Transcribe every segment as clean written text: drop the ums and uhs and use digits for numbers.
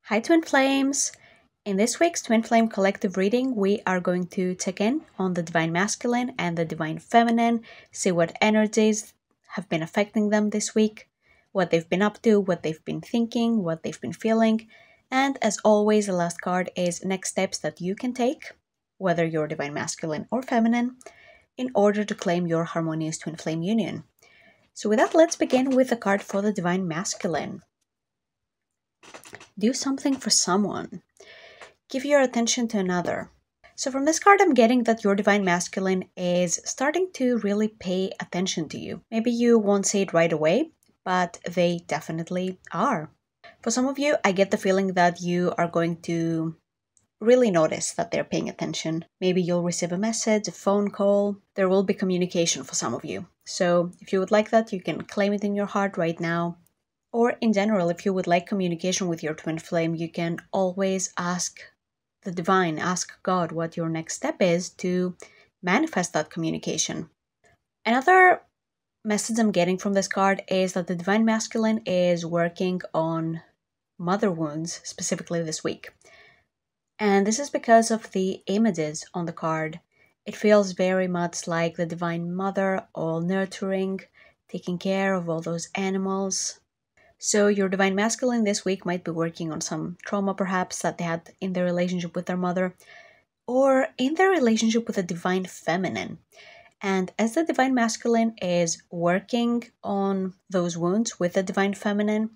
Hi Twin Flames! In this week's Twin Flame Collective reading, we are going to check in on the Divine Masculine and the Divine Feminine, see what energies have been affecting them this week, what they've been up to, what they've been thinking, what they've been feeling, and as always, the last card is next steps that you can take, whether you're Divine Masculine or Feminine, in order to claim your harmonious Twin Flame union. So with that, let's begin with the card for the Divine Masculine. Do something for someone. Give your attention to another. So from this card, I'm getting that your Divine Masculine is starting to really pay attention to you. Maybe you won't say it right away, but they definitely are. For some of you, I get the feeling that you are going to really notice that they're paying attention. Maybe you'll receive a message, a phone call. There will be communication for some of you. So if you would like that, you can claim it in your heart right now. Or in general, if you would like communication with your twin flame, you can always ask the divine, ask God what your next step is to manifest that communication. Another message I'm getting from this card is that the Divine Masculine is working on mother wounds, specifically this week. And this is because of the images on the card. It feels very much like the Divine Mother, all nurturing, taking care of all those animals. So your Divine Masculine this week might be working on some trauma perhaps that they had in their relationship with their mother or in their relationship with the Divine Feminine. And as the Divine Masculine is working on those wounds with the Divine Feminine,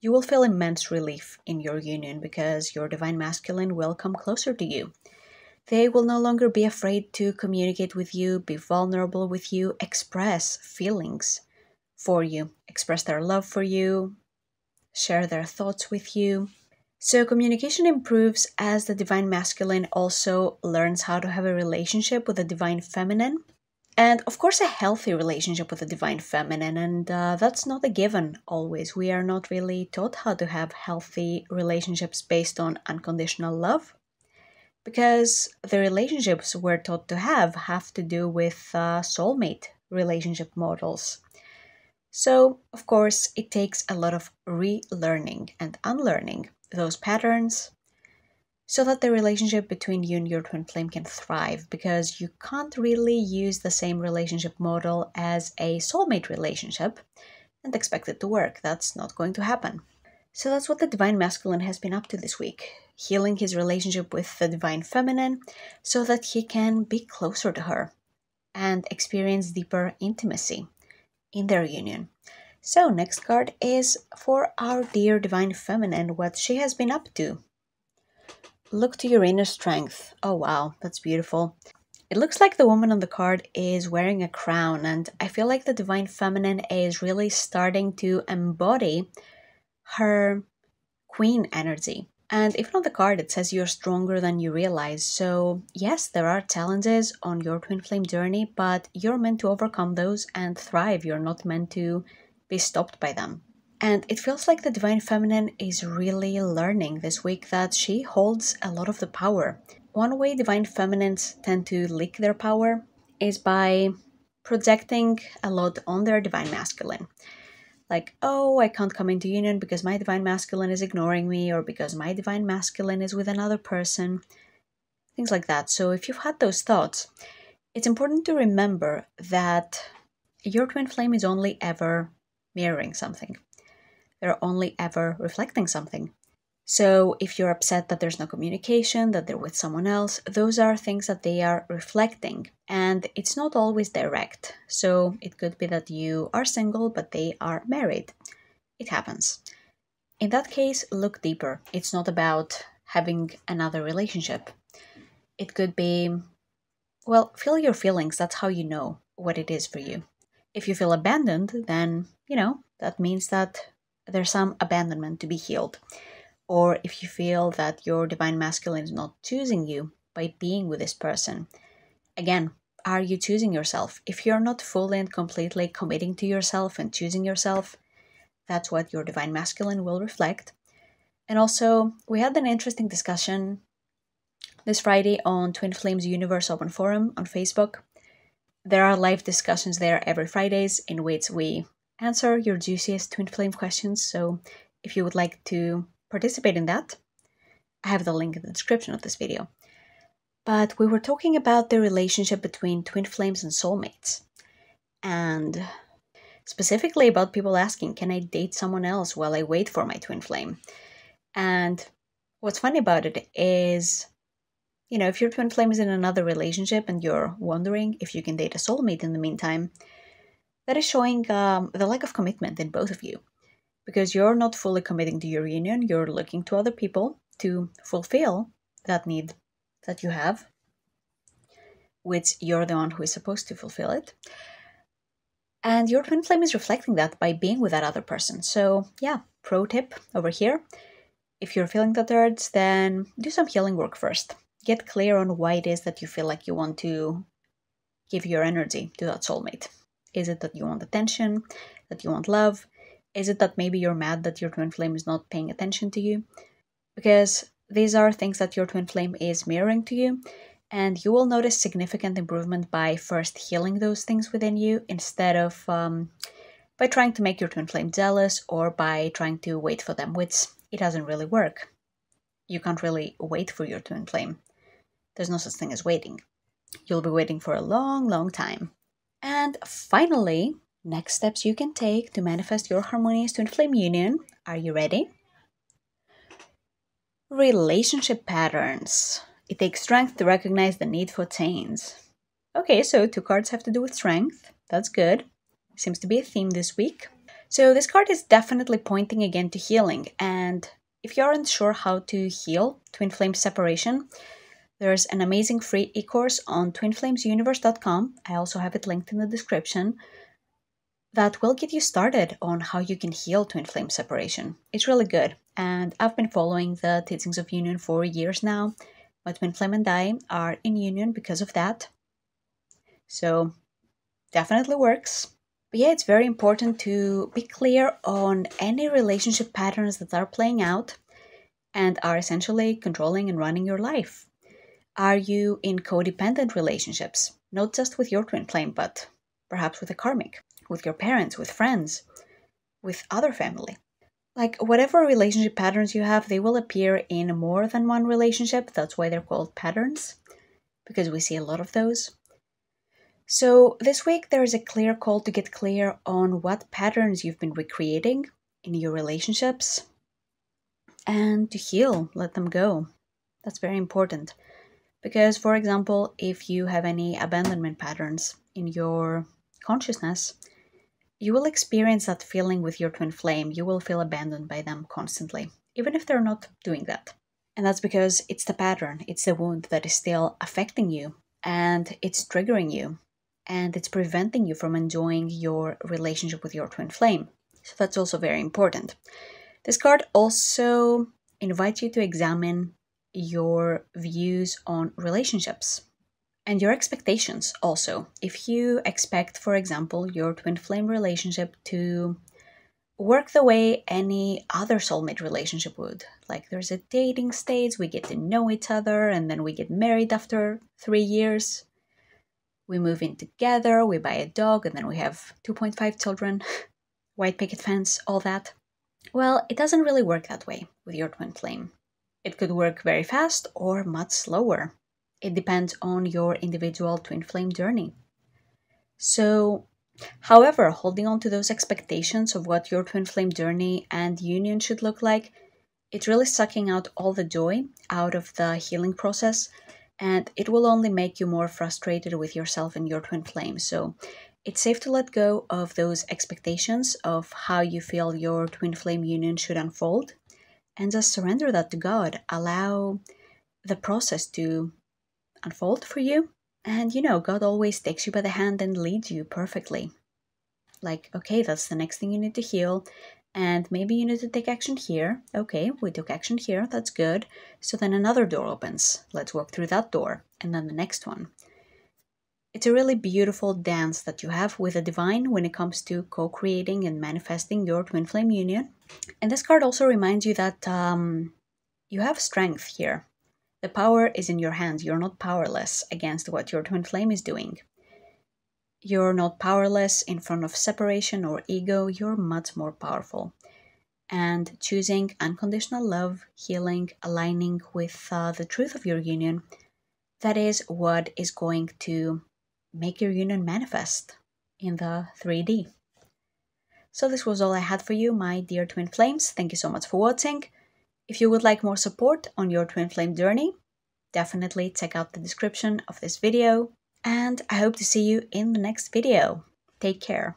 you will feel immense relief in your union because your Divine Masculine will come closer to you. They will no longer be afraid to communicate with you, be vulnerable with you, express feelings for you, express their love for you, share their thoughts with you. So communication improves as the Divine Masculine also learns how to have a relationship with the Divine Feminine. And of course, a healthy relationship with the Divine Feminine. And that's not a given always. We are not really taught how to have healthy relationships based on unconditional love. Because the relationships we're taught to have to do with soulmate relationship models. So, of course, it takes a lot of relearning and unlearning those patterns so that the relationship between you and your twin flame can thrive, because you can't really use the same relationship model as a soulmate relationship and expect it to work. That's not going to happen. So that's what the Divine Masculine has been up to this week, healing his relationship with the Divine Feminine so that he can be closer to her and experience deeper intimacy in their union. So next card is for our dear Divine Feminine, what she has been up to. Look to your inner strength. Oh wow, that's beautiful. It looks like the woman on the card is wearing a crown, and I feel like the Divine Feminine is really starting to embody her queen energy. And even on the card, it says you're stronger than you realize. So yes, there are challenges on your twin flame journey, but you're meant to overcome those and thrive. You're not meant to be stopped by them. And it feels like the Divine Feminine is really learning this week that she holds a lot of the power. One way Divine Feminines tend to leak their power is by projecting a lot on their Divine Masculine. Like, oh, I can't come into union because my Divine Masculine is ignoring me, or because my Divine Masculine is with another person, things like that. So if you've had those thoughts, it's important to remember that your twin flame is only ever mirroring something. They're only ever reflecting something. So if you're upset that there's no communication, that they're with someone else, those are things that they are reflecting. And it's not always direct. So it could be that you are single, but they are married. It happens. In that case, look deeper. It's not about having another relationship. It could be, well, feel your feelings. That's how you know what it is for you. If you feel abandoned, then, that means that there's some abandonment to be healed. Or if you feel that your Divine Masculine is not choosing you by being with this person, again, are you choosing yourself? If you're not fully and completely committing to yourself and choosing yourself, that's what your Divine Masculine will reflect. And also, we had an interesting discussion this Friday on Twin Flames Universe Open Forum on Facebook. There are live discussions there every Fridays in which we answer your juiciest Twin Flame questions. So if you would like to participate in that, I have the link in the description of this video. But we were talking about the relationship between twin flames and soulmates. And specifically about people asking, can I date someone else while I wait for my twin flame? And what's funny about it is, if your twin flame is in another relationship and you're wondering if you can date a soulmate in the meantime, that is showing the lack of commitment in both of you. Because you're not fully committing to your union, you're looking to other people to fulfill that need that you have, which you're the one who is supposed to fulfill it. And your twin flame is reflecting that by being with that other person. So yeah, pro tip over here. If you're feeling that urge, then do some healing work first. Get clear on why it is that you feel like you want to give your energy to that soulmate. Is it that you want attention, that you want love? Is it that maybe you're mad that your twin flame is not paying attention to you? Because these are things that your twin flame is mirroring to you, and you will notice significant improvement by first healing those things within you instead of by trying to make your twin flame jealous or by trying to wait for them, which it doesn't really work. You can't really wait for your twin flame. There's no such thing as waiting. You'll be waiting for a long, long time. And finally, next steps you can take to manifest your harmonious twin flame union. Are you ready? Relationship patterns. It takes strength to recognize the need for change. Okay, so 2 cards have to do with strength. That's good. Seems to be a theme this week. So this card is definitely pointing again to healing. And if you aren't sure how to heal twin flame separation, there's an amazing free e-course on twinflamesuniverse.com. I also have it linked in the description. That will get you started on how you can heal twin flame separation. It's really good. And I've been following the teachings of union for years now. My twin flame and I are in union because of that. So definitely works. But yeah, it's very important to be clear on any relationship patterns that are playing out and are essentially controlling and running your life. Are you in codependent relationships? Not just with your twin flame, but perhaps with a karmic, with your parents, with friends, with other family. Like whatever relationship patterns you have, they will appear in more than one relationship. That's why they're called patterns, because we see a lot of those. So this week there is a clear call to get clear on what patterns you've been recreating in your relationships and to heal, let them go. That's very important. Because, for example, if you have any abandonment patterns in your consciousness, you will experience that feeling with your twin flame. You will feel abandoned by them constantly, even if they're not doing that. And that's because it's the pattern, it's the wound that is still affecting you, and it's triggering you, and it's preventing you from enjoying your relationship with your twin flame. So that's also very important. This card also invites you to examine your views on relationships and your expectations also. If you expect, for example, your twin flame relationship to work the way any other soulmate relationship would, like there's a dating stage, we get to know each other, and then we get married after 3 years. We move in together, we buy a dog, and then we have 2.5 children, white picket fence, all that. Well, it doesn't really work that way with your twin flame. It could work very fast or much slower. It depends on your individual twin flame journey. So, however, holding on to those expectations of what your twin flame journey and union should look like, it's really sucking out all the joy out of the healing process, and it will only make you more frustrated with yourself and your twin flame. So, it's safe to let go of those expectations of how you feel your twin flame union should unfold and just surrender that to God. Allow the process to unfold for you. And God always takes you by the hand and leads you perfectly. Like, okay, that's the next thing you need to heal. And maybe you need to take action here. Okay, we took action here. That's good. So then another door opens. Let's walk through that door. And then the next one. It's a really beautiful dance that you have with the divine when it comes to co-creating and manifesting your twin flame union. And this card also reminds you that you have strength here. The power is in your hands. You're not powerless against what your twin flame is doing. You're not powerless in front of separation or ego. You're much more powerful. and choosing unconditional love, healing, aligning with the truth of your union, that is what is going to make your union manifest in the 3D. So this was all I had for you, my dear twin flames. Thank you so much for watching. If you would like more support on your twin flame journey, definitely check out the description of this video. And I hope to see you in the next video. Take care.